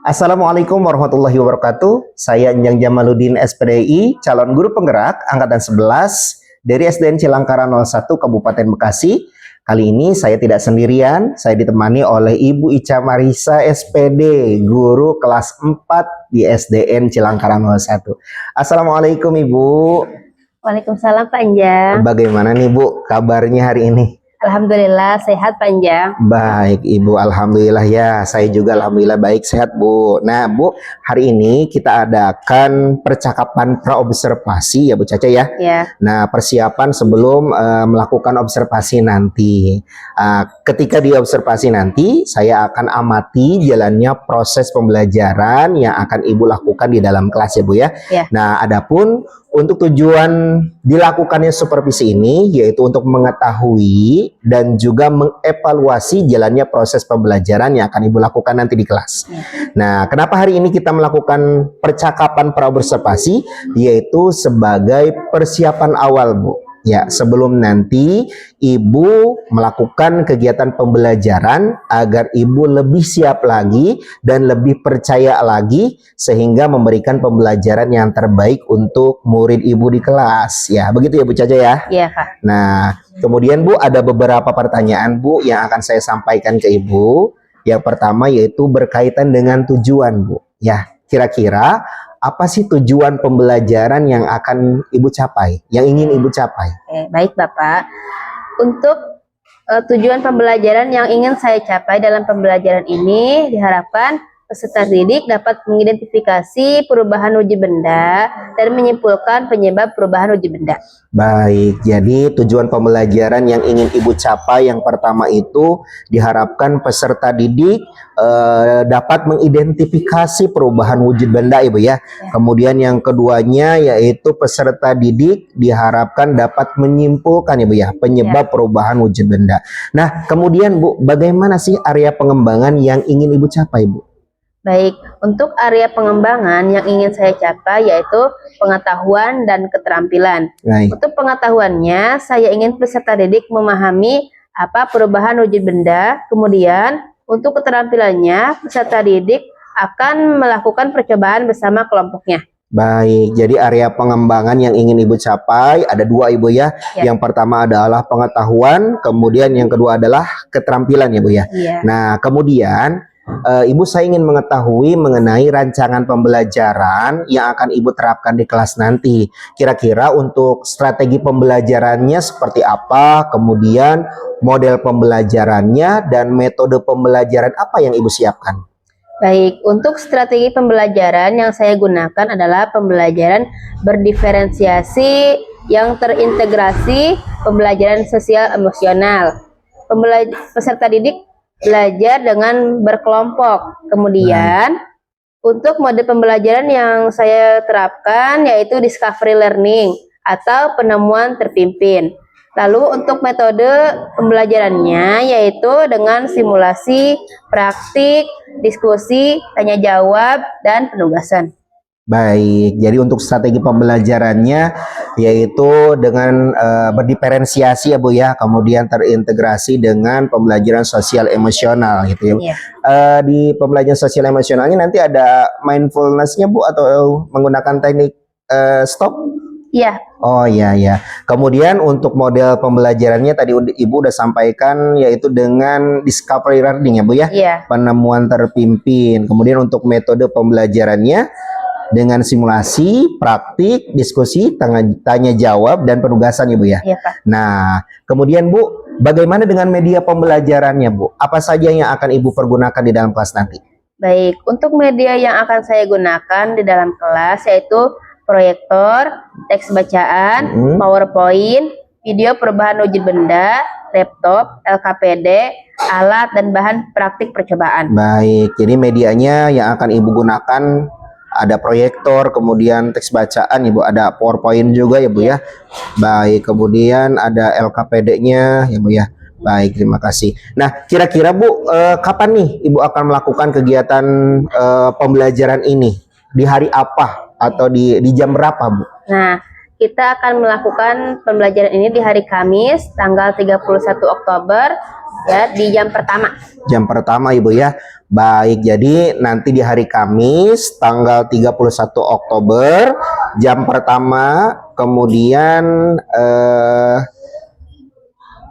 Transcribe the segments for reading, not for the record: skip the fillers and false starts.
Assalamualaikum warahmatullahi wabarakatuh. Saya Enjang Jamaluddin SPDI, calon guru penggerak angkatan 11 dari SDN Cilangkara 01 Kabupaten Bekasi. Kali ini saya tidak sendirian, saya ditemani oleh Ibu Ica Marisa SPD, guru kelas 4 di SDN Cilangkara 01. Assalamualaikum Ibu. Waalaikumsalam Pak Enjang. Bagaimana nih Bu kabarnya hari ini? Alhamdulillah sehat Pak Enjang. Baik Ibu, alhamdulillah ya. Saya juga alhamdulillah baik, sehat Bu. Nah Bu, hari ini kita adakan percakapan praobservasi ya Bu Caca ya. Ya. Nah, persiapan sebelum melakukan observasi nanti. Ketika di observasi nanti, saya akan amati jalannya proses pembelajaran yang akan Ibu lakukan di dalam kelas ya Bu ya. Ya. Nah, adapun untuk tujuan dilakukannya supervisi ini yaitu untuk mengetahui dan juga mengevaluasi jalannya proses pembelajaran yang akan Ibu lakukan nanti di kelas. Ya. Nah, kenapa hari ini kita melakukan percakapan praobservasi? Yaitu sebagai persiapan awal Bu. Ya, sebelum nanti Ibu melakukan kegiatan pembelajaran agar Ibu lebih siap lagi dan lebih percaya lagi sehingga memberikan pembelajaran yang terbaik untuk murid Ibu di kelas. Ya, begitu ya Bu Caca ya? Iya Kak. Nah, kemudian Bu ada beberapa pertanyaan Bu yang akan saya sampaikan ke Ibu. Yang pertama yaitu berkaitan dengan tujuan Bu. Ya, kira-kira apa sih tujuan pembelajaran yang akan Ibu capai, yang ingin Ibu capai? Baik Bapak. Untuk tujuan pembelajaran yang ingin saya capai dalam pembelajaran ini diharapkan peserta didik dapat mengidentifikasi perubahan wujud benda dan menyimpulkan penyebab perubahan wujud benda. Baik, jadi tujuan pembelajaran yang ingin Ibu capai yang pertama itu diharapkan peserta didik dapat mengidentifikasi perubahan wujud benda Ibu ya. Kemudian yang keduanya yaitu peserta didik diharapkan dapat menyimpulkan Ibu ya penyebab perubahan wujud benda. Nah, kemudian Bu, bagaimana sih area pengembangan yang ingin Ibu capai Bu? Baik, untuk area pengembangan yang ingin saya capai yaitu pengetahuan dan keterampilan. Baik. Untuk pengetahuannya, saya ingin peserta didik memahami apa perubahan wujud benda. Kemudian, untuk keterampilannya, peserta didik akan melakukan percobaan bersama kelompoknya. Baik, jadi area pengembangan yang ingin Ibu capai ada dua Ibu ya. Yang pertama adalah pengetahuan, kemudian yang kedua adalah keterampilan ya Bu ya. Nah, kemudian Ibu saya ingin mengetahui mengenai rancangan pembelajaran yang akan Ibu terapkan di kelas nanti. Kira-kira untuk strategi pembelajarannya seperti apa, kemudian model pembelajarannya dan metode pembelajaran apa yang Ibu siapkan? Baik, untuk strategi pembelajaran yang saya gunakan adalah pembelajaran berdiferensiasi yang terintegrasi pembelajaran sosial emosional. Peserta didik belajar dengan berkelompok. Kemudian untuk mode pembelajaran yang saya terapkan yaitu discovery learning atau penemuan terpimpin. Lalu untuk metode pembelajarannya yaitu dengan simulasi, praktik, diskusi, tanya jawab, dan penugasan. Baik, jadi untuk strategi pembelajarannya yaitu dengan berdiferensiasi ya Bu ya, kemudian terintegrasi dengan pembelajaran sosial emosional gitu ya. Di pembelajaran sosial emosionalnya nanti ada mindfulness-nya Bu atau menggunakan teknik stop? Iya. Oh iya ya. Kemudian untuk model pembelajarannya tadi Ibu udah sampaikan yaitu dengan discovery learning ya Bu ya. Penemuan terpimpin. Kemudian untuk metode pembelajarannya dengan simulasi, praktik, diskusi, tanya jawab, dan penugasan ya Bu ya. Pak. Nah, kemudian Bu, bagaimana dengan media pembelajarannya Bu? Apa saja yang akan Ibu pergunakan di dalam kelas nanti? Baik, untuk media yang akan saya gunakan di dalam kelas yaitu proyektor, teks bacaan, PowerPoint, video perubahan wujud benda, laptop, LKPD, alat dan bahan praktik percobaan. Baik, jadi medianya yang akan Ibu gunakan ada proyektor, kemudian teks bacaan Ibu, ada PowerPoint juga ya Bu ya. Baik, kemudian ada LKPD-nya ya Bu ya. Baik, terima kasih. Nah, kira-kira Bu, kapan nih Ibu akan melakukan kegiatan pembelajaran ini? Di hari apa atau di jam berapa Bu? Nah, kita akan melakukan pembelajaran ini di hari Kamis, tanggal 31 Oktober ya, di jam pertama. Jam pertama Ibu ya. Baik, jadi nanti di hari Kamis tanggal 31 Oktober jam pertama, kemudian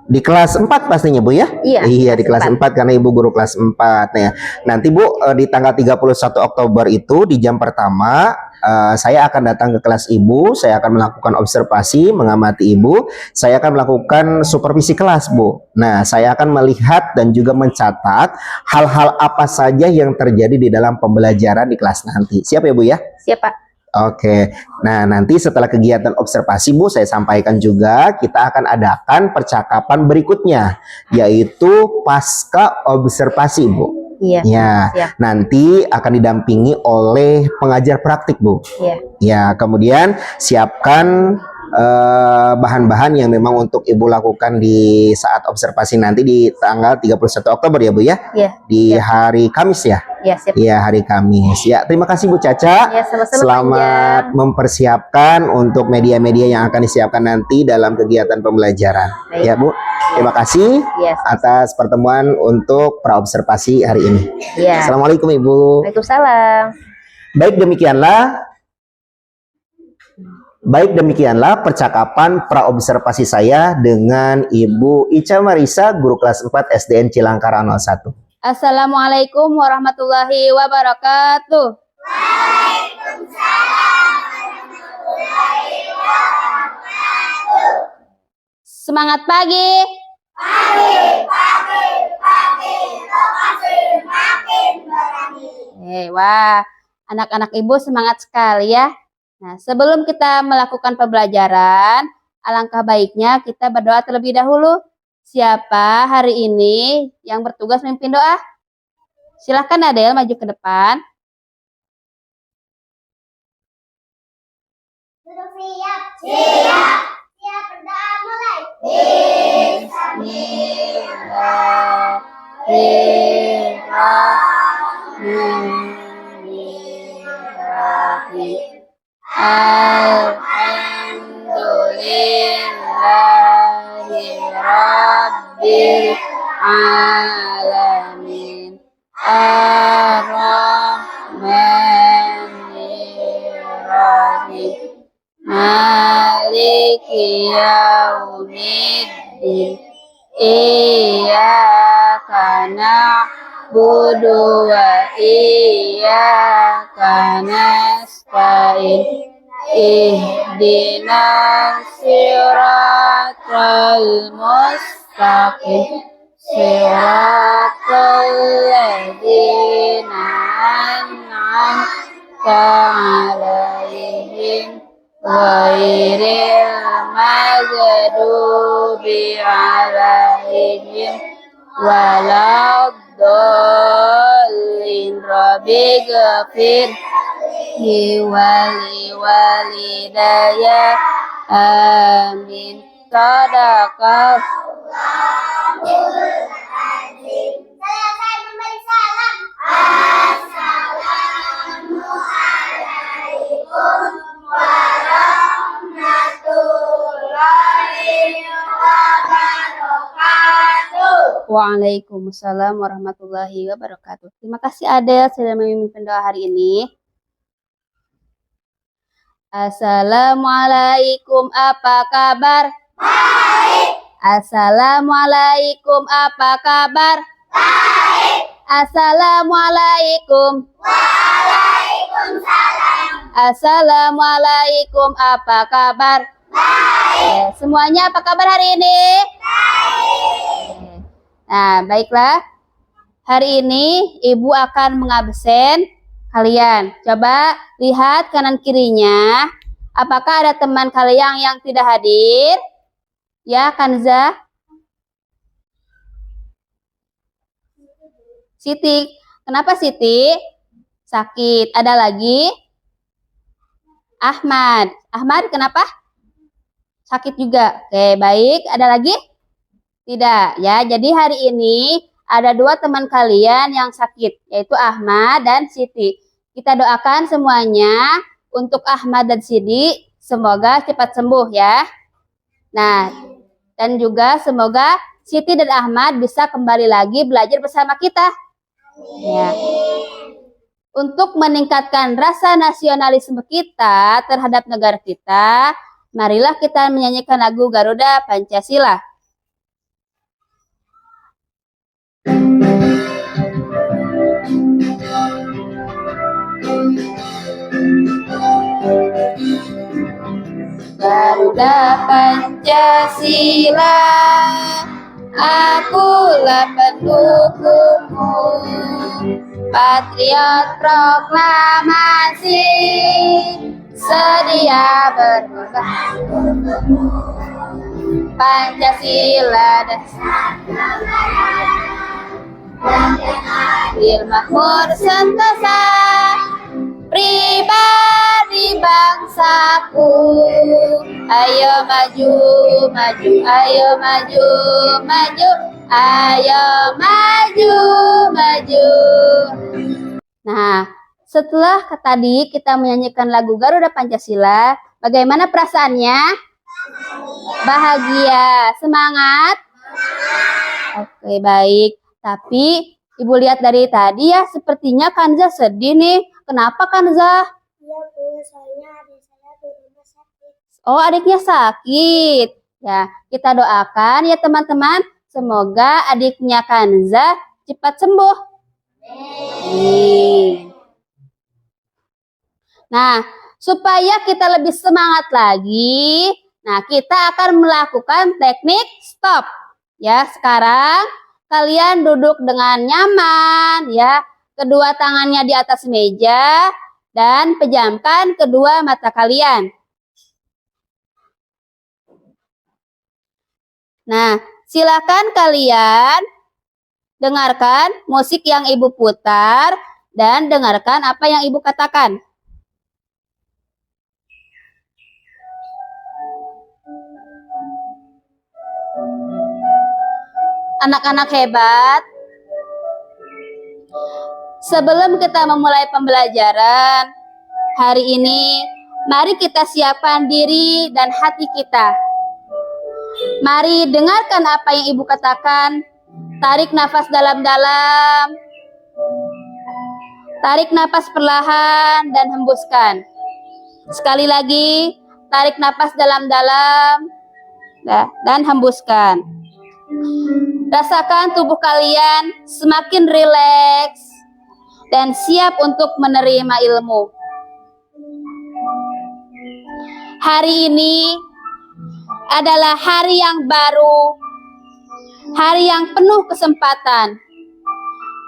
di kelas 4 pastinya Bu ya? Iya, di kelas 4 karena Ibu guru kelas 4 ya. Nanti Bu di tanggal 31 Oktober itu di jam pertama saya akan datang ke kelas Ibu, saya akan melakukan observasi, mengamati Ibu, saya akan melakukan supervisi kelas Bu. Nah, saya akan melihat dan juga mencatat hal-hal apa saja yang terjadi di dalam pembelajaran di kelas nanti. Siap ya Bu ya? Siap Pak. Oke, nah nanti setelah kegiatan observasi Bu, saya sampaikan juga kita akan adakan percakapan berikutnya, yaitu pasca observasi Bu. Iya. Ya, Siap. nanti akan didampingi oleh pengajar praktik Bu. Iya. Ya, kemudian siapkan bahan-bahan yang memang untuk Ibu lakukan di saat observasi nanti di tanggal 31 Oktober ya Bu ya? Iya. Di hari Kamis ya? Iya, siap. Iya, hari Kamis. Ya, terima kasih Bu Caca. Ya, sama-sama, Selamat Panjang. mempersiapkan untuk media-media yang akan disiapkan nanti dalam kegiatan pembelajaran. Baik. Ya Bu, terima kasih Iya, atas pertemuan untuk praobservasi hari ini. Iya. Assalamualaikum Ibu. Waalaikumsalam. Baik demikianlah percakapan praobservasi saya dengan Ibu Ica Marisa, guru kelas 4 SDN Cilangkara 01. Assalamualaikum warahmatullahi wabarakatuh. Semangat pagi. Wah, anak-anak ibu semangat sekali ya. Nah, sebelum kita melakukan pembelajaran, alangkah baiknya kita berdoa terlebih dahulu. Siapa hari ini yang bertugas memimpin doa? Silahkan Adel maju ke depan. Duduk siap. Siap. Siap berdoa mulai. Bismillahirrahmanirrahim. Alhamdulillahirabbil alamin. Ar-Rahmanirrahim. Maliki yaumiddin. Iyyaka na'budu wa iyyaka nasta'in. Ihdinas siratal mustaqim. Siratal ladzina an'amta 'alaihim ghairil maghdubi 'alaihim waladdallin. Rabbi ghafir wali walidaya amin. Sadaqah. Selesai memberi salam. Assalamualaikum warahmatullahi wabarakatuh. Waalaikumsalam warahmatullahi wabarakatuh. Terima kasih Adel sudah memimpin doa hari ini. Assalamualaikum, apa kabar? Baik. Assalamualaikum, apa kabar? Baik. Assalamualaikum. Waalaikumsalam. Assalamualaikum, apa kabar? Baik. Semuanya apa kabar hari ini? Baik. Nah, baiklah. Hari ini Ibu akan mengabsen kalian. Coba lihat kanan kirinya. Apakah ada teman kalian yang tidak hadir? Ya, Kanza. Siti. Kenapa Siti? Sakit. Ada lagi? Ahmad. Ahmad kenapa? Sakit juga. Oke, baik. Ada lagi? Tidak. Ya, jadi hari ini ada dua teman kalian yang sakit, yaitu Ahmad dan Siti. Kita doakan semuanya untuk Ahmad dan Siti, semoga cepat sembuh ya. Nah, dan juga semoga Siti dan Ahmad bisa kembali lagi belajar bersama kita. Ya. Untuk meningkatkan rasa nasionalisme kita terhadap negara kita, marilah kita menyanyikan lagu Garuda Pancasila. Garuda Pancasila, akulah pendukungmu, patriot proklamasi, sedia berkorban. Pancasila dan adil makmur sentosa, pribadi bangsaku. Ayo maju, maju, ayo maju, maju, ayo maju, maju. Nah, setelah tadi kita menyanyikan lagu Garuda Pancasila, bagaimana perasaannya? Bahagia, semangat? Oke, baik. Tapi Ibu lihat dari tadi ya, sepertinya Kanza sedih nih. Kenapa Kanza? Iya Bu, soalnya adik saya di rumah sakit. Oh, adiknya sakit. Ya, kita doakan ya teman-teman. Semoga adiknya Kanza cepat sembuh. Nah, supaya kita lebih semangat lagi, nah kita akan melakukan teknik stop. Ya, sekarang kalian duduk dengan nyaman ya. Kedua tangannya di atas meja dan pejamkan kedua mata kalian. Nah, silakan kalian dengarkan musik yang Ibu putar dan dengarkan apa yang Ibu katakan. Anak-anak hebat, sebelum kita memulai pembelajaran hari ini, mari kita siapkan diri dan hati kita. Mari dengarkan apa yang Ibu katakan. Tarik nafas dalam-dalam. Tarik nafas perlahan dan hembuskan. Sekali lagi, tarik nafas dalam-dalam dan hembuskan. Rasakan tubuh kalian semakin rileks dan siap untuk menerima ilmu. Hari ini adalah hari yang baru, hari yang penuh kesempatan.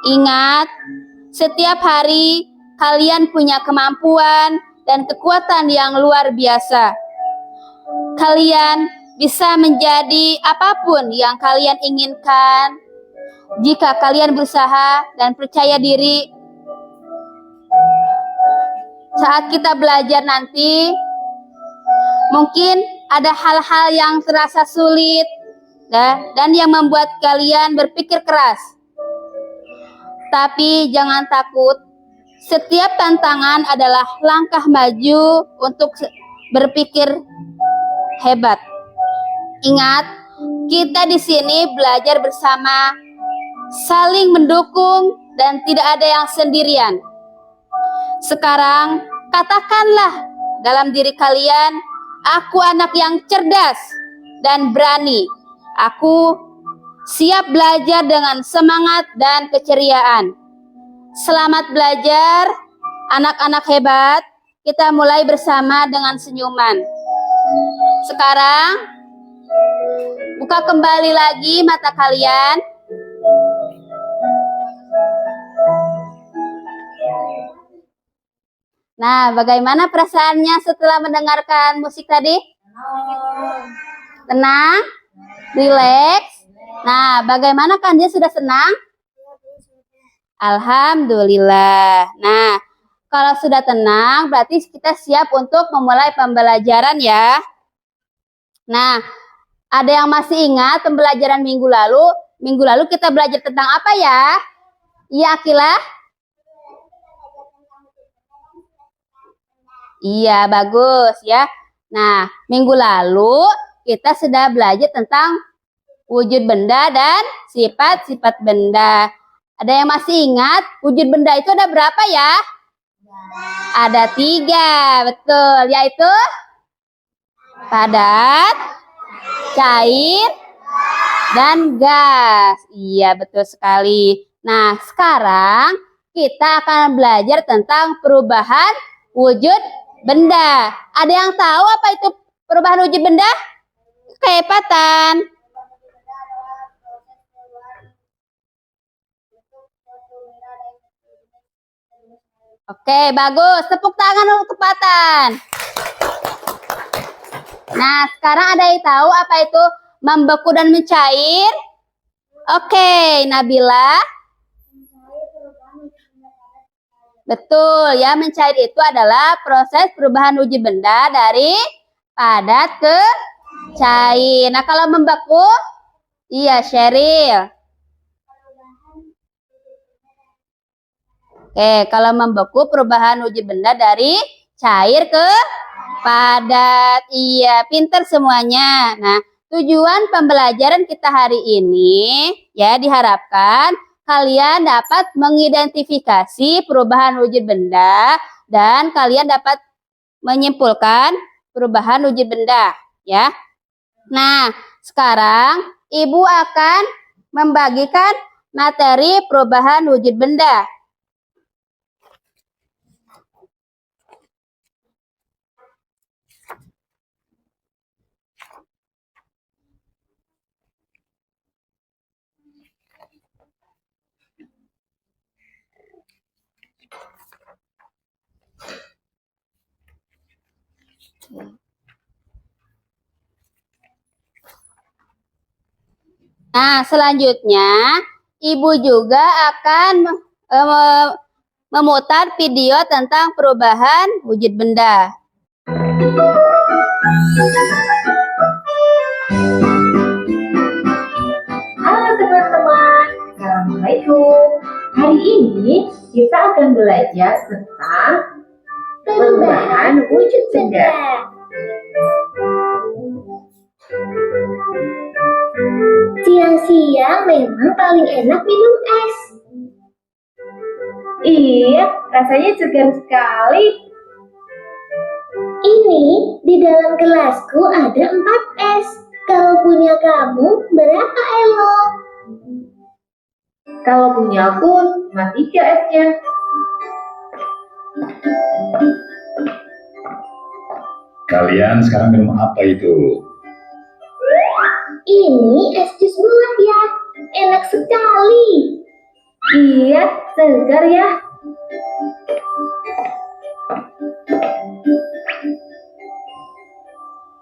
Ingat, setiap hari kalian punya kemampuan dan kekuatan yang luar biasa. Kalian bisa menjadi apapun yang kalian inginkan jika kalian berusaha dan percaya diri. Saat kita belajar nanti, mungkin ada hal-hal yang terasa sulit dan yang membuat kalian berpikir keras. Tapi jangan takut. Setiap tantangan adalah langkah maju untuk berpikir hebat. Ingat, kita di sini belajar bersama, saling mendukung dan tidak ada yang sendirian. Sekarang, katakanlah dalam diri kalian, aku anak yang cerdas dan berani. Aku siap belajar dengan semangat dan keceriaan. Selamat belajar, anak-anak hebat. Kita mulai bersama dengan senyuman. Sekarang, buka kembali lagi mata kalian. Nah, bagaimana perasaannya setelah mendengarkan musik tadi? Tenang? Rileks? Nah, bagaimana kan dia sudah senang? Alhamdulillah. Nah, kalau sudah tenang, berarti kita siap untuk memulai pembelajaran ya. Nah, ada yang masih ingat pembelajaran minggu lalu? Minggu lalu kita belajar tentang apa ya? Iya, Akilah? Iya, bagus ya. Nah, minggu lalu kita sudah belajar tentang wujud benda dan sifat-sifat benda. Ada yang masih ingat wujud benda itu ada berapa ya? Ada 3, betul. Yaitu padat, cair, dan gas. Iya, betul sekali. Nah, sekarang kita akan belajar tentang perubahan wujud benda. Ada yang tahu apa itu perubahan wujud benda? Kehebatan. Oke, bagus. Tepuk tangan untuk Patan. Nah, sekarang ada yang tahu apa itu membeku dan mencair? Oke, Nabila. Betul, ya. Mencair itu adalah proses perubahan wujud benda dari padat ke cair. Nah, kalau membeku? Iya, Sheryl. Oke, kalau membeku perubahan wujud benda dari cair ke padat. Iya, pinter semuanya. Nah, tujuan pembelajaran kita hari ini ya diharapkan kalian dapat mengidentifikasi perubahan wujud benda dan kalian dapat menyimpulkan perubahan wujud benda ya. Nah, sekarang Ibu akan membagikan materi perubahan wujud benda. Nah, selanjutnya Ibu juga akan memutar video tentang perubahan wujud benda. Halo teman-teman, Assalamualaikum. Hari ini kita akan belajar tentang perubahan wujud benda. Siang-siang memang paling enak minum es. Iya, rasanya segar sekali. Ini di dalam gelasku ada 4 es. Kalau punya kamu, berapa Elo? Kalau punya aku, cuma 3 esnya. Kalian sekarang minum apa itu? Ini es jus buah ya. Enak sekali. Iya, segar ya.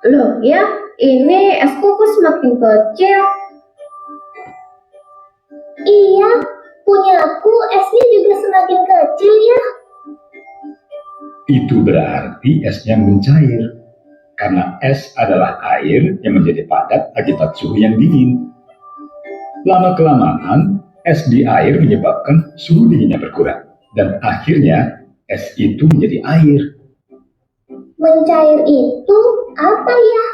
Loh ya, ini es kuku semakin kecil. Iya, punyaku esnya juga semakin kecil ya. Itu berarti esnya mencair. Karena es adalah air yang menjadi padat akibat suhu yang dingin. Lama-kelamaan, es di air menyebabkan suhu dinginnya berkurang. Dan akhirnya, es itu menjadi air. Mencair itu apa ya?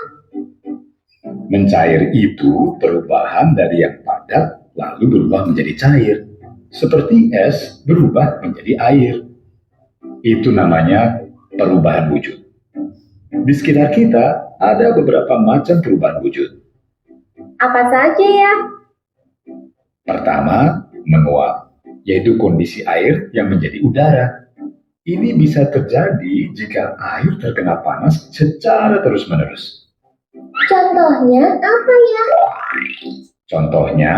Mencair itu perubahan dari yang padat lalu berubah menjadi cair. Seperti es berubah menjadi air. Itu namanya perubahan wujud. Di sekitar kita ada beberapa macam perubahan wujud. Apa saja ya? Pertama, menguap, yaitu kondisi air yang menjadi udara. Ini bisa terjadi jika air terkena panas secara terus-menerus. Contohnya apa ya? Contohnya,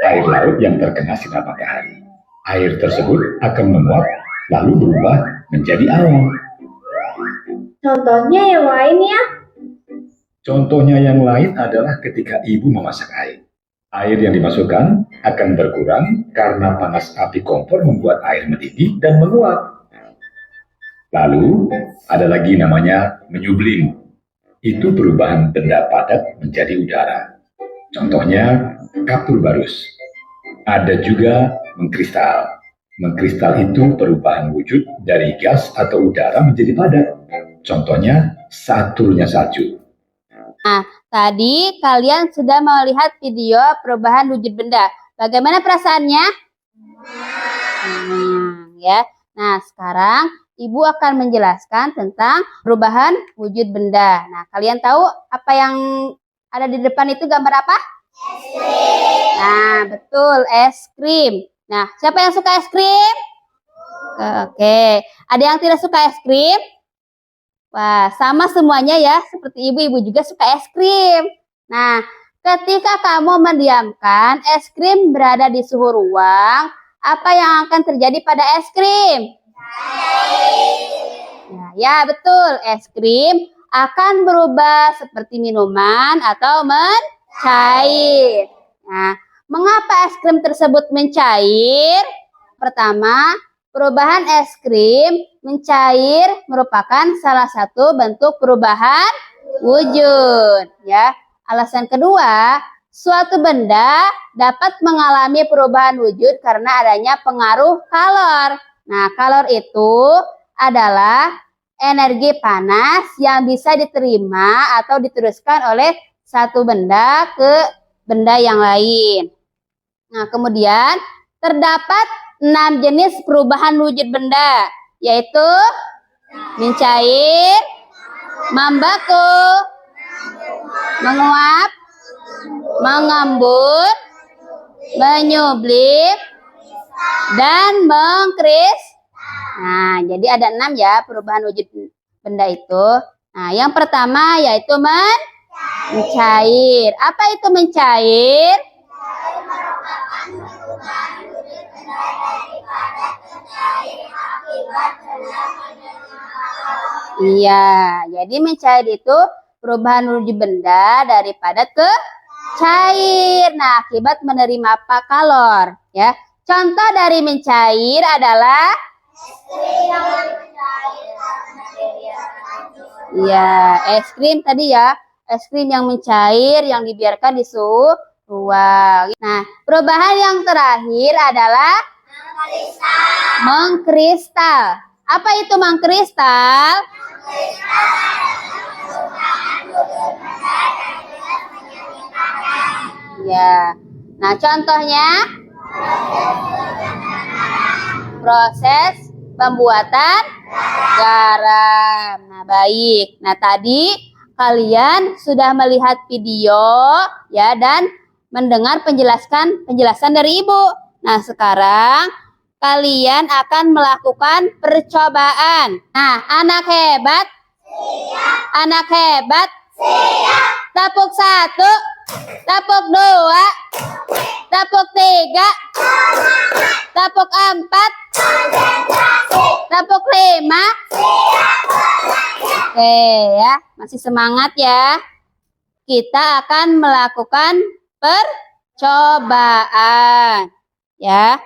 air laut yang terkena sinar matahari. Air tersebut akan menguap lalu berubah menjadi awan. Contohnya yang lain ya? Contohnya yang lain adalah ketika ibu memasak air. Air yang dimasukkan akan berkurang karena panas api kompor membuat air mendidih dan menguap. Lalu, ada lagi namanya menyublim. Itu perubahan benda padat menjadi udara. Contohnya, kapur barus. Ada juga mengkristal. Mengkristal itu perubahan wujud dari gas atau udara menjadi padat. Contohnya, saat turunnya salju. Nah, tadi kalian sudah melihat video perubahan wujud benda. Bagaimana perasaannya? Ya. Nah, sekarang Ibu akan menjelaskan tentang perubahan wujud benda. Nah, kalian tahu apa yang ada di depan itu gambar apa? Es krim. Nah, betul, es krim. Nah, siapa yang suka es krim? Oke. Ada yang tidak suka es krim? Wah, sama semuanya ya. Seperti ibu juga suka es krim. Nah, ketika kamu mendiamkan es krim berada di suhu ruang, apa yang akan terjadi pada es krim? Ya, betul. Es krim akan berubah seperti minuman atau mencair. Nah, mengapa es krim tersebut mencair? Pertama, perubahan es krim mencair merupakan salah satu bentuk perubahan wujud. Ya, alasan kedua, suatu benda dapat mengalami perubahan wujud karena adanya pengaruh kalor. Nah, kalor itu adalah energi panas yang bisa diterima atau diteruskan oleh satu benda ke benda yang lain. Nah, kemudian terdapat 6 jenis perubahan wujud benda, yaitu mencair, membeku, menguap, mengembun, menyublim, dan mengkristal. Nah, jadi ada 6 ya perubahan wujud benda itu. Nah, yang pertama yaitu mencair. Apa itu mencair? Iya, jadi mencair itu perubahan wujud benda daripada ke cair. Nah, akibat menerima apa? Kalor, ya. Contoh dari mencair adalah es krim tadi ya. Es krim yang mencair yang dibiarkan di suhu ruang. Nah, perubahan yang terakhir adalah mengkristal. Apa itu mengkristal? Ya. Nah, contohnya proses pembuatan garam. Nah, baik. Nah, tadi kalian sudah melihat video ya dan mendengar penjelasan dari Ibu. Nah, sekarang kalian akan melakukan percobaan. Nah, anak hebat. Siap. Anak hebat. Siap. Tepuk 1, tepuk 2, tepuk 3, tepuk 4, tepuk 5. Oke ya, masih semangat ya. Kita akan melakukan percobaan ya.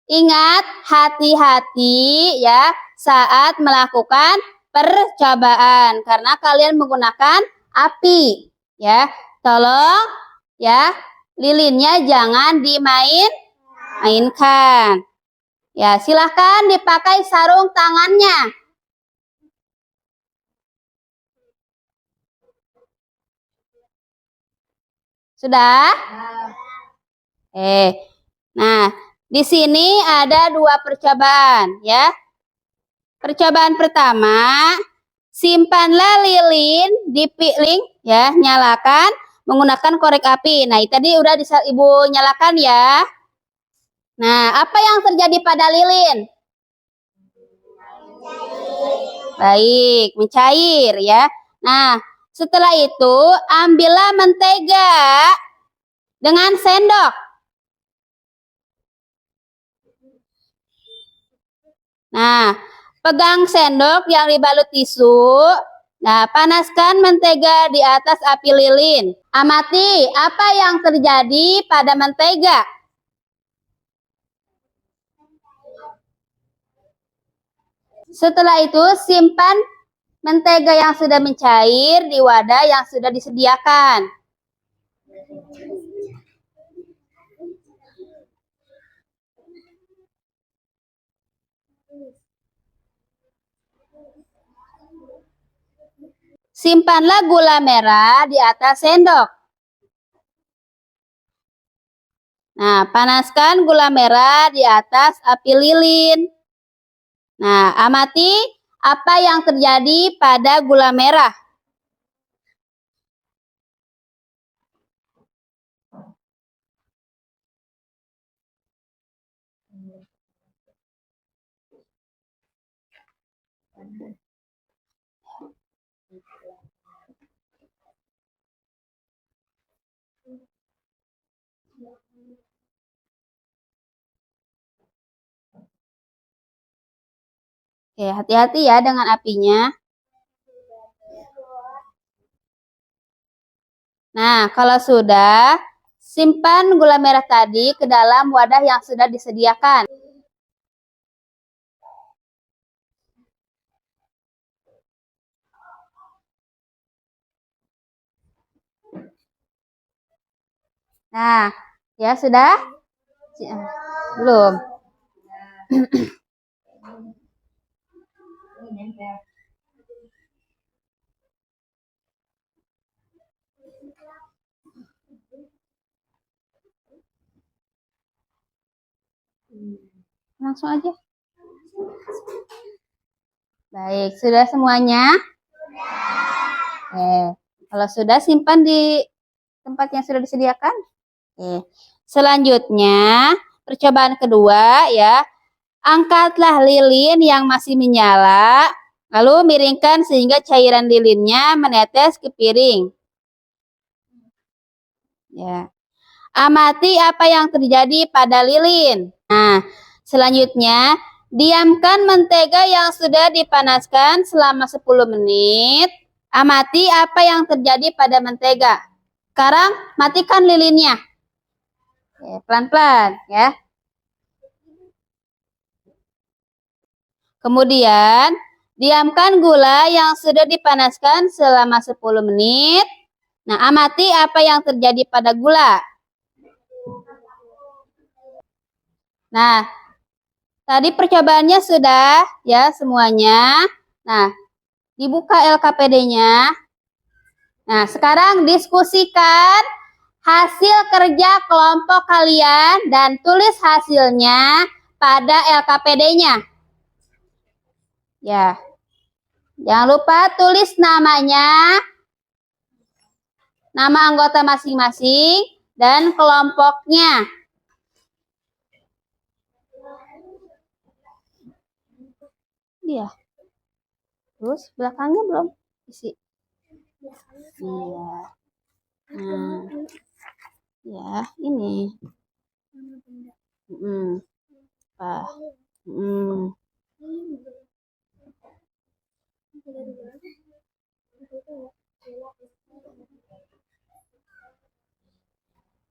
Ingat, hati-hati ya saat melakukan percobaan karena kalian menggunakan api ya. Tolong ya, lilinnya jangan dimainkan. Ya, silahkan dipakai sarung tangannya. Sudah? Nah, di sini ada 2 percobaan ya. Percobaan pertama, simpanlah lilin di piring ya, nyalakan menggunakan korek api. Nah, tadi udah Ibu nyalakan ya. Nah, apa yang terjadi pada lilin? Baik, mencair ya. Nah, setelah itu ambillah mentega dengan sendok. Nah, pegang sendok yang dibalut tisu. Nah, panaskan mentega di atas api lilin. Amati apa yang terjadi pada mentega. Setelah itu, simpan mentega yang sudah mencair di wadah yang sudah disediakan. Simpanlah gula merah di atas sendok. Nah, panaskan gula merah di atas api lilin. Nah, amati apa yang terjadi pada gula merah. Oke, hati-hati ya dengan apinya. Nah, kalau sudah, simpan gula merah tadi ke dalam wadah yang sudah disediakan. Nah, ya sudah? Belum. Langsung aja. Baik, sudah semuanya? Oke. Kalau sudah, simpan di tempat yang sudah disediakan. Oke. Selanjutnya, percobaan kedua ya. Angkatlah lilin yang masih menyala, lalu miringkan sehingga cairan lilinnya menetes ke piring. Ya. Amati apa yang terjadi pada lilin. Nah, selanjutnya, diamkan mentega yang sudah dipanaskan selama 10 menit. Amati apa yang terjadi pada mentega. Sekarang, matikan lilinnya. Pelan-pelan ya. Kemudian, diamkan gula yang sudah dipanaskan selama 10 menit. Nah, amati apa yang terjadi pada gula. Nah, tadi percobaannya sudah ya semuanya. Nah, dibuka LKPD-nya. Nah, sekarang diskusikan hasil kerja kelompok kalian dan tulis hasilnya pada LKPD-nya. Ya, jangan lupa tulis namanya, nama anggota masing-masing, dan kelompoknya. Iya. Terus belakangnya belum isi. Iya. Nah, ya ini. Apa?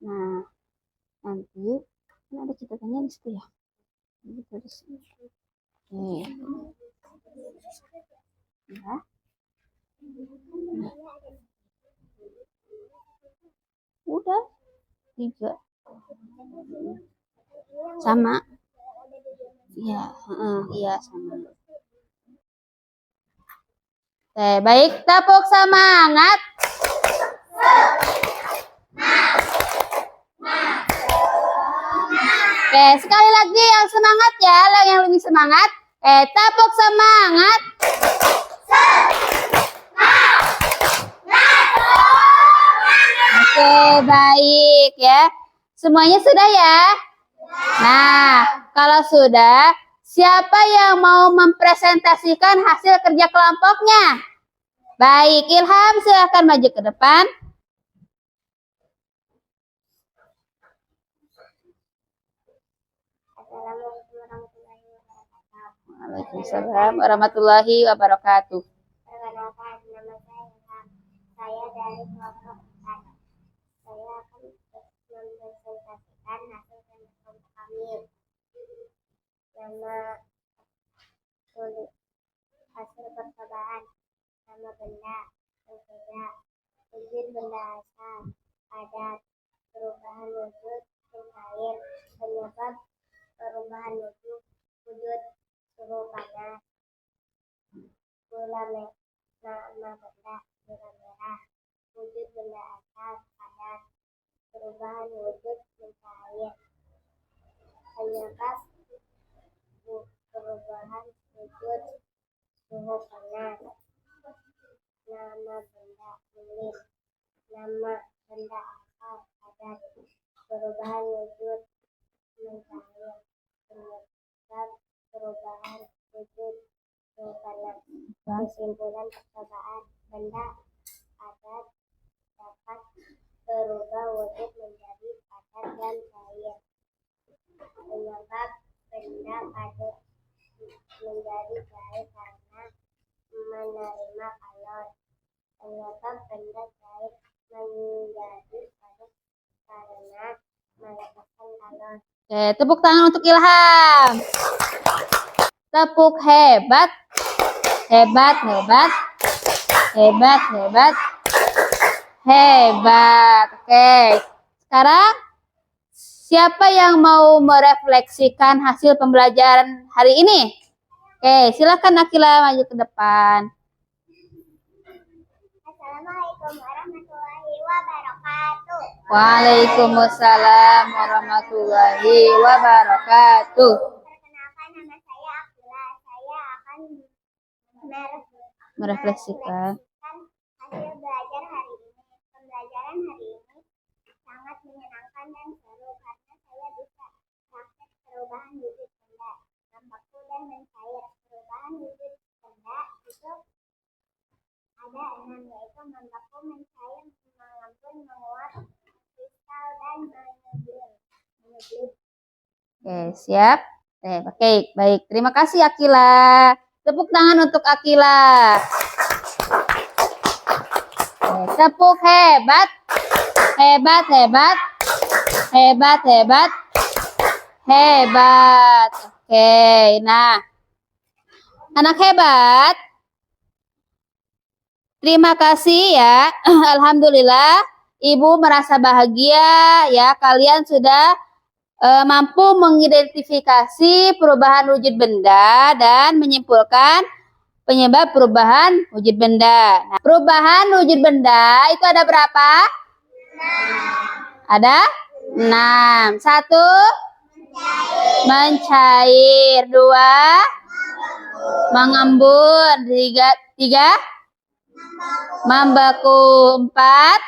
Nah, nanti kan ada catatannya di situ ya. Oke. Ya. Udah 3. Sama. Iya, iya sama. Oke, baik, tepuk semangat. Oke, sekali lagi yang semangat ya, yang lebih semangat. Tepuk semangat. Oke, baik ya. Semuanya sudah ya? Nah, kalau sudah, siapa yang mau mempresentasikan hasil kerja kelompoknya? Baik, Ilham silakan maju ke depan. Waalaikumsalam warahmatullahi wabarakatuh. Perkenalkan, nama saya Ilham. Saya dari kelompok 4. Saya akan mempresentasikan hasil kerja kelompok kami. Nama tulis hasil percobaan, nama benda, mentega, wujud benda asal, adat, perubahan wujud, cair, penyebab perubahan wujud, suhu panas, nama benda gula merah, wujud benda asal padat, perubahan wujud mencair, penyebab perubahan wujud suhu panas, nama benda lilin, nama benda asal padat, perubahan wujud mencair, penyebab perubahan wujud suhu panas. Kesimpulan percobaan, benda padat dapat berubah wujud menjadi padat dan cair. Penyebab benda padat menjadi cair karena menerima kalor. Penyebab benda cair menjadi padat karena melepaskan kalor. Oke, tepuk tangan untuk Ilham. Tepuk hebat. Hebat, hebat. Hebat, hebat. Hebat. Oke. Sekarang siapa yang mau merefleksikan hasil pembelajaran hari ini? Oke, silakan Akila maju ke depan. Assalamualaikum warahmatullahi wabarakatuh. Waalaikumsalam warahmatullahi wabarakatuh. Perkenalkan, nama saya Akila. Saya akan Merefleksikan. hasil belajar hari ini. Pembelajaran hari ini sangat menyenangkan dan seru karena saya bisa praktek perubahan wujud benda, membeku dan mencair. Perubahan wujud benda itu ada 6, yaitu membeku, mencair, mengembun, menguap, kristal, dan menyublim. Oke, siap. Oke, baik. Terima kasih Akila. Tepuk tangan untuk Akila. Oke, tepuk hebat. Hebat, hebat. Hebat, hebat. Hebat. Oke, nah. Anak hebat. Terima kasih ya. Alhamdulillah, Ibu merasa bahagia ya. Kalian sudah mampu mengidentifikasi perubahan wujud benda dan menyimpulkan penyebab perubahan wujud benda. Nah, perubahan wujud benda itu ada berapa? 6. Ada 6. 1 mencair, 2 mengembun, 3 membeku, 4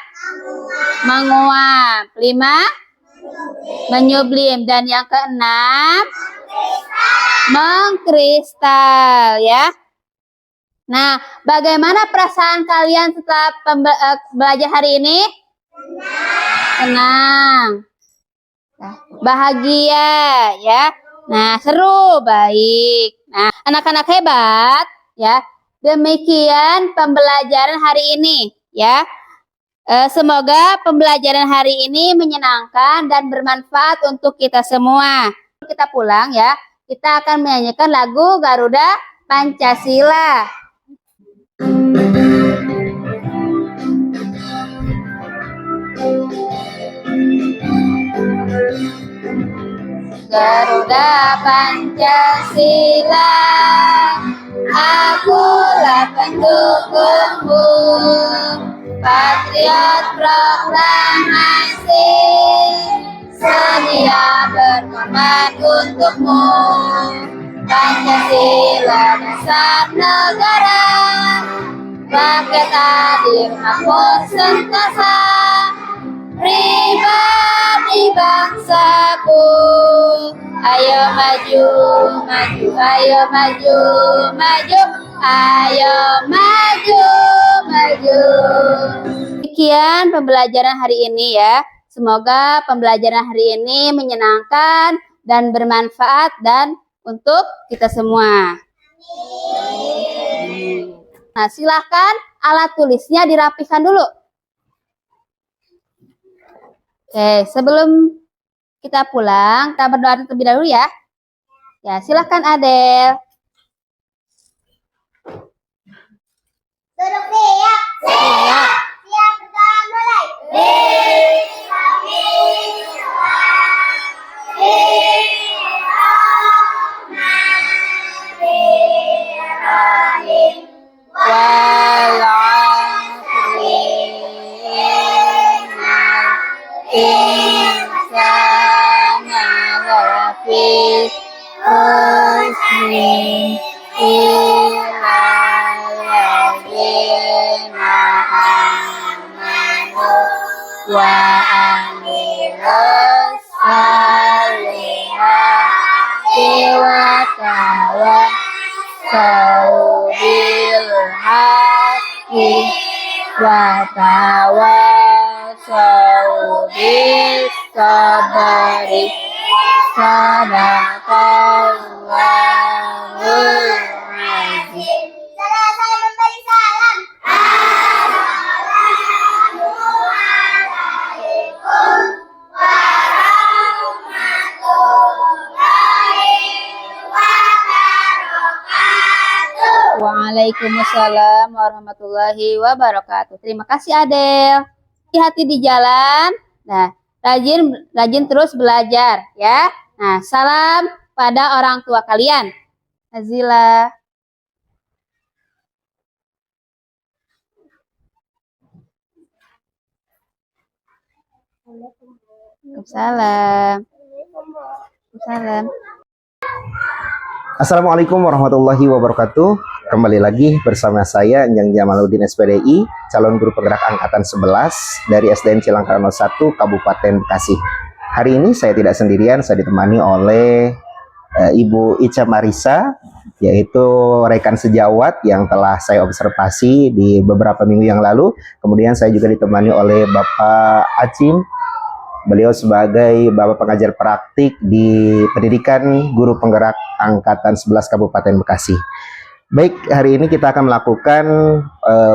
menguap, 5 menyublim, dan yang ke-6 mengkristal ya. Nah, bagaimana perasaan kalian setelah belajar hari ini? Senang. Nah, bahagia ya. Nah, seru, baik. Nah, anak-anak hebat ya. Demikian pembelajaran hari ini ya. Semoga pembelajaran hari ini menyenangkan dan bermanfaat untuk kita semua. Kita pulang ya, kita akan menyanyikan lagu Garuda Pancasila. Garuda Pancasila, akulah pendukungmu. Patriot proklamasi, sedia berkorban untukmu. Pancasila dasar negara, rakyat adil makmur sentosa, pribadi bangsaku. Ayo maju, maju, ayo maju, maju, ayo maju, maju. Demikian pembelajaran hari ini ya. Semoga pembelajaran hari ini menyenangkan dan bermanfaat dan untuk kita semua. Nah, silahkan alat tulisnya dirapikan dulu. Oke, sebelum kita pulang, kita berdoa terlebih dahulu ya. Ya, silahkan Adel. Duduk siap. Siap. Siap, berdoa mulai. Wal wa amilus salihati wa tawassau bil haqqi wa tawassau bis sabri. Sadaqallahul azim. Selesai memberi salam. Assalamualaikum warahmatullahi wabarakatuh. Waalaikumsalam warahmatullahi wabarakatuh. Terima kasih Adel. Hati-hati di jalan. Nah, rajin terus belajar ya. Nah, salam pada orang tua kalian. Nazila. Waalaikumsalam. Waalaikumsalam. Assalamualaikum warahmatullahi wabarakatuh. Kembali lagi bersama saya Enjang Jamaluddin SPDI, calon guru penggerak angkatan 11 dari SDN Cilangkara 01 Kabupaten Bekasi. Hari ini saya tidak sendirian, saya ditemani oleh Ibu Ica Marisa, yaitu rekan sejawat yang telah saya observasi di beberapa minggu yang lalu. Kemudian saya juga ditemani oleh Bapak Acim. Beliau sebagai Bapak pengajar praktik di pendidikan guru penggerak angkatan 11 Kabupaten Bekasi. Baik, hari ini kita akan melakukan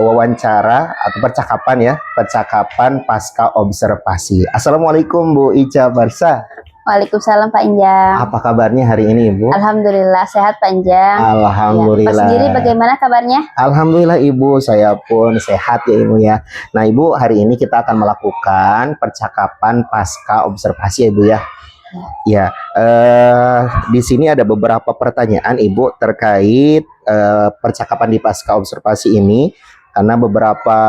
wawancara atau percakapan pasca observasi. Assalamualaikum Bu Ica Marisa. Waalaikumsalam Pak Enjang. Apa kabarnya hari ini Ibu? Alhamdulillah sehat Pak Enjang. Alhamdulillah. Ya, Pak sendiri bagaimana kabarnya? Alhamdulillah Ibu, saya pun sehat ya Ibu ya. Nah Ibu, hari ini kita akan melakukan percakapan pasca observasi ya Ibu ya. Ya, di sini ada beberapa pertanyaan Ibu terkait percakapan di pasca observasi ini, karena beberapa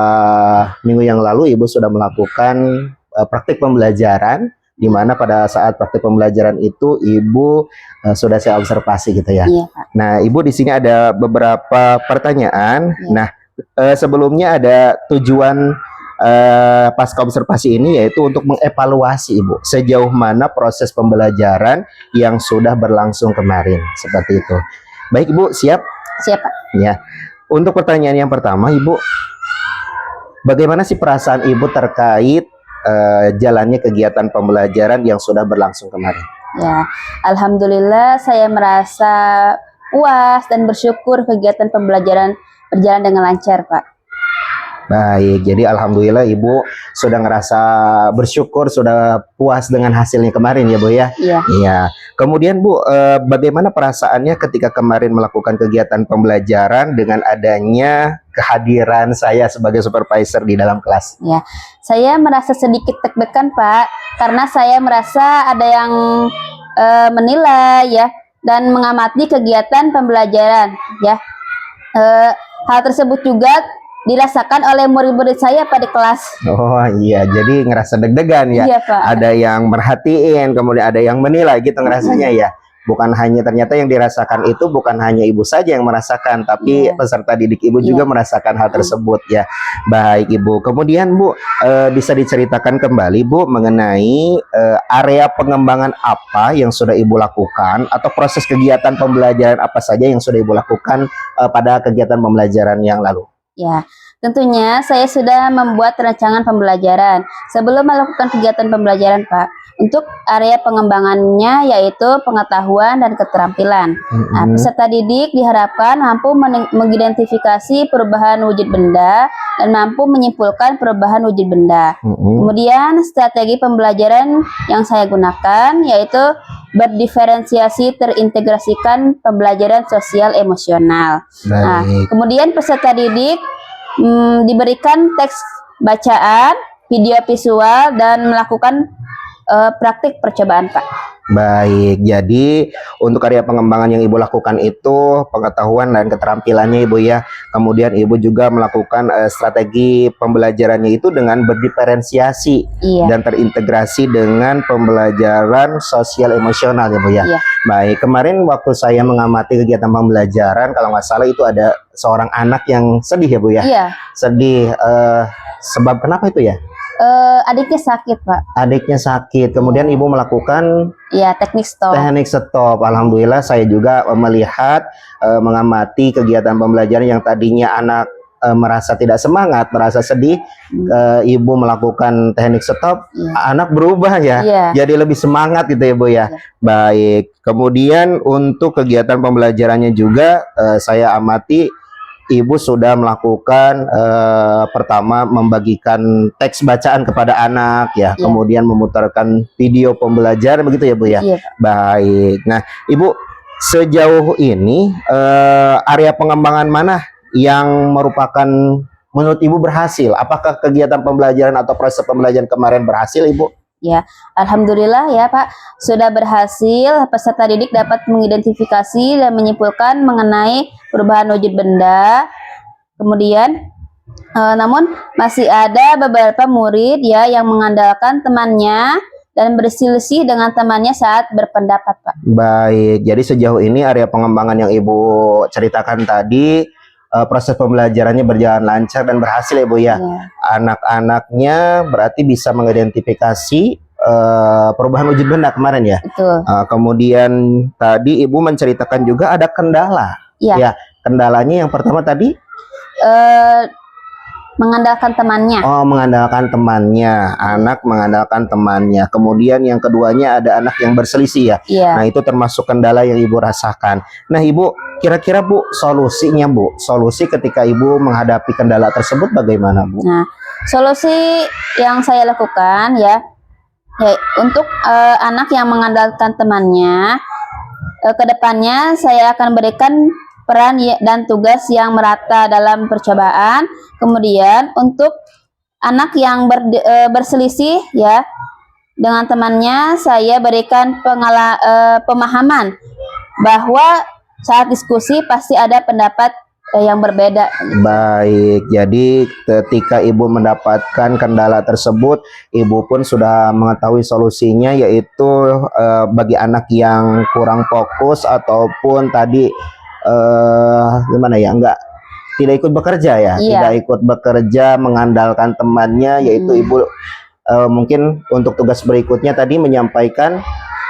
minggu yang lalu Ibu sudah melakukan praktik pembelajaran, di mana pada saat praktik pembelajaran itu Ibu sudah saya observasi gitu ya. Iya, Pak. Nah, Ibu di sini ada beberapa pertanyaan. Iya. Nah, sebelumnya ada tujuan pasca observasi ini yaitu untuk mengevaluasi Ibu sejauh mana proses pembelajaran yang sudah berlangsung kemarin, seperti itu. Baik Ibu, siap? Siap Pak. Ya. Untuk pertanyaan yang pertama Ibu, bagaimana sih perasaan Ibu terkait jalannya kegiatan pembelajaran yang sudah berlangsung kemarin? Ya, alhamdulillah saya merasa puas dan bersyukur kegiatan pembelajaran berjalan dengan lancar, Pak. Baik, jadi alhamdulillah Ibu sudah ngerasa bersyukur, sudah puas dengan hasilnya kemarin ya Bu ya? Iya. Iya. Kemudian Bu, bagaimana perasaannya ketika kemarin melakukan kegiatan pembelajaran dengan adanya kehadiran saya sebagai supervisor di dalam kelas? Ya, saya merasa sedikit deg-degan Pak, karena saya merasa ada yang menilai ya dan mengamati kegiatan pembelajaran ya. Hal tersebut juga dirasakan oleh murid-murid saya pada kelas. Oh iya, jadi ngerasa deg-degan ya. Iya, Pak. Ada yang merhatiin, kemudian ada yang menilai gitu ngerasanya ya. Bukan hanya, ternyata yang dirasakan itu bukan hanya Ibu saja yang merasakan, tapi Iya. peserta didik Ibu juga merasakan hal tersebut ya. Baik Ibu, kemudian Bu, bisa diceritakan kembali Bu mengenai area pengembangan apa yang sudah Ibu lakukan, atau proses kegiatan pembelajaran apa saja yang sudah Ibu lakukan pada kegiatan pembelajaran yang lalu? Ya, tentunya saya sudah membuat rancangan pembelajaran sebelum melakukan kegiatan pembelajaran, Pak. Untuk area pengembangannya yaitu pengetahuan dan keterampilan. Nah, peserta didik diharapkan mampu mengidentifikasi perubahan wujud benda dan mampu menyimpulkan perubahan wujud benda. Kemudian strategi pembelajaran yang saya gunakan yaitu berdiferensiasi terintegrasikan pembelajaran sosial emosional. Nah, kemudian peserta didik diberikan teks bacaan, video visual, dan melakukan praktik percobaan, Pak. Baik, jadi untuk area pengembangan yang Ibu lakukan itu pengetahuan dan keterampilannya Ibu ya. Kemudian Ibu juga melakukan strategi pembelajarannya itu dengan berdiferensiasi dan terintegrasi dengan pembelajaran sosial emosional ya Bu ya. Iya. Baik, kemarin waktu saya mengamati kegiatan pembelajaran, kalau nggak salah itu ada seorang anak yang sedih ya Bu ya. Iya. Sedih, sebab kenapa itu ya? Adiknya sakit, Pak. Adiknya sakit, kemudian ibu melakukan Iya, teknik stop. teknik stop. Alhamdulillah saya juga melihat, mengamati kegiatan pembelajaran yang tadinya anak merasa tidak semangat, merasa sedih, ibu melakukan teknik stop, anak berubah ya, jadi lebih semangat gitu ya Bu ya. Baik, kemudian untuk kegiatan pembelajarannya juga saya amati ibu sudah melakukan pertama membagikan teks bacaan kepada anak ya, kemudian memutarkan video pembelajaran begitu ya Bu ya. Baik, nah Ibu sejauh ini area pengembangan mana yang merupakan menurut Ibu berhasil? Apakah kegiatan pembelajaran atau proses pembelajaran kemarin berhasil Ibu? Ya, alhamdulillah ya Pak, sudah berhasil. Peserta didik dapat mengidentifikasi dan menyimpulkan mengenai perubahan wujud benda. Kemudian, namun masih ada beberapa murid ya yang mengandalkan temannya dan berselisih dengan temannya saat berpendapat, Pak. Baik, jadi sejauh ini area pengembangan yang Ibu ceritakan tadi, proses pembelajarannya berjalan lancar dan berhasil ya Bu ya. Anak-anaknya berarti bisa mengidentifikasi perubahan wujud benda kemarin ya. Betul. Kemudian tadi Ibu menceritakan juga ada kendala. Ya, kendalanya yang pertama tadi mengandalkan temannya. Oh, mengandalkan temannya, anak mengandalkan temannya. Kemudian yang keduanya ada anak yang berselisih ya. Nah, itu termasuk kendala yang Ibu rasakan. Nah, Ibu, kira-kira Bu, solusinya Bu, solusi ketika Ibu menghadapi kendala tersebut bagaimana Bu? Nah, solusi yang saya lakukan ya untuk anak yang mengandalkan temannya, kedepannya saya akan berikan peran dan tugas yang merata dalam percobaan. Kemudian untuk anak yang berselisih ya dengan temannya, saya berikan pemahaman bahwa saat diskusi pasti ada pendapat yang berbeda. Baik, jadi ketika Ibu mendapatkan kendala tersebut, Ibu pun sudah mengetahui solusinya, yaitu bagi anak yang kurang fokus ataupun tadi gimana ya, tidak ikut bekerja ya, tidak ikut bekerja, mengandalkan temannya, yaitu Ibu mungkin untuk tugas berikutnya tadi menyampaikan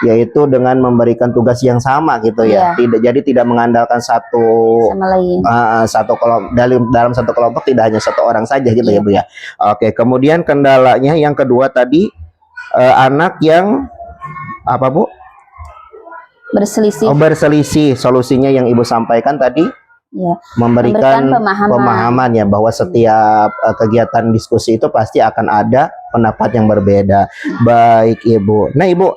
yaitu dengan memberikan tugas yang sama gitu ya. Jadi tidak mengandalkan satu sama lain. Satu kelompok, dalam satu kelompok tidak hanya satu orang saja gitu ya Bu ya. Oke, kemudian kendalanya yang kedua tadi anak yang apa Bu? Berselisih. Oh, berselisih. Solusinya yang Ibu sampaikan tadi memberikan pemahaman ya, bahwa setiap kegiatan diskusi itu pasti akan ada pendapat yang berbeda. Baik Ibu. Nah Ibu,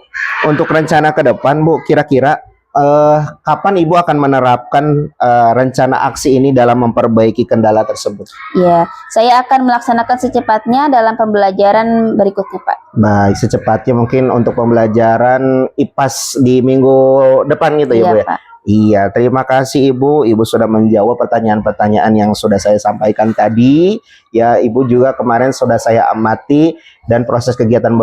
untuk rencana ke depan Bu, kira-kira kapan Ibu akan menerapkan rencana aksi ini dalam memperbaiki kendala tersebut? Ya, saya akan melaksanakan secepatnya dalam pembelajaran berikutnya Pak. Baik, secepatnya mungkin untuk pembelajaran IPAS di minggu depan gitu ya Bu ya? Pak. Iya, terima kasih Ibu. Ibu sudah menjawab pertanyaan-pertanyaan yang sudah saya sampaikan tadi. Ya, Ibu juga kemarin sudah saya amati dan proses kegiatan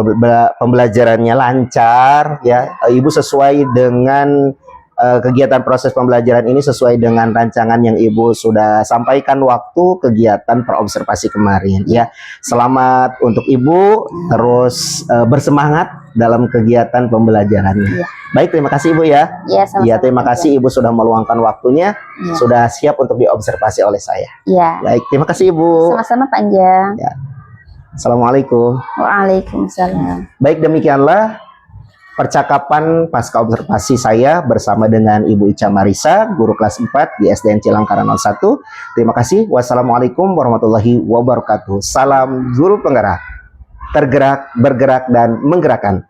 pembelajarannya lancar. Ya, Ibu sesuai dengan kegiatan proses pembelajaran ini sesuai dengan rancangan yang Ibu sudah sampaikan waktu kegiatan perobservasi kemarin. Ya, selamat untuk Ibu, terus bersemangat dalam kegiatan pembelajarannya. Baik, terima kasih Ibu ya. Iya, terima kasih Ibu sudah meluangkan waktunya, sudah siap untuk diobservasi oleh saya. Baik, terima kasih Ibu. Sama-sama Pak Anjang. Assalamualaikum. Waalaikumsalam. Baik, demikianlah percakapan pasca observasi saya bersama dengan Ibu Ica Marisa, guru kelas 4 di SDN Cilangkara 01. Terima kasih. Wassalamualaikum warahmatullahi wabarakatuh. Salam guru penggerak, tergerak, bergerak, dan menggerakkan.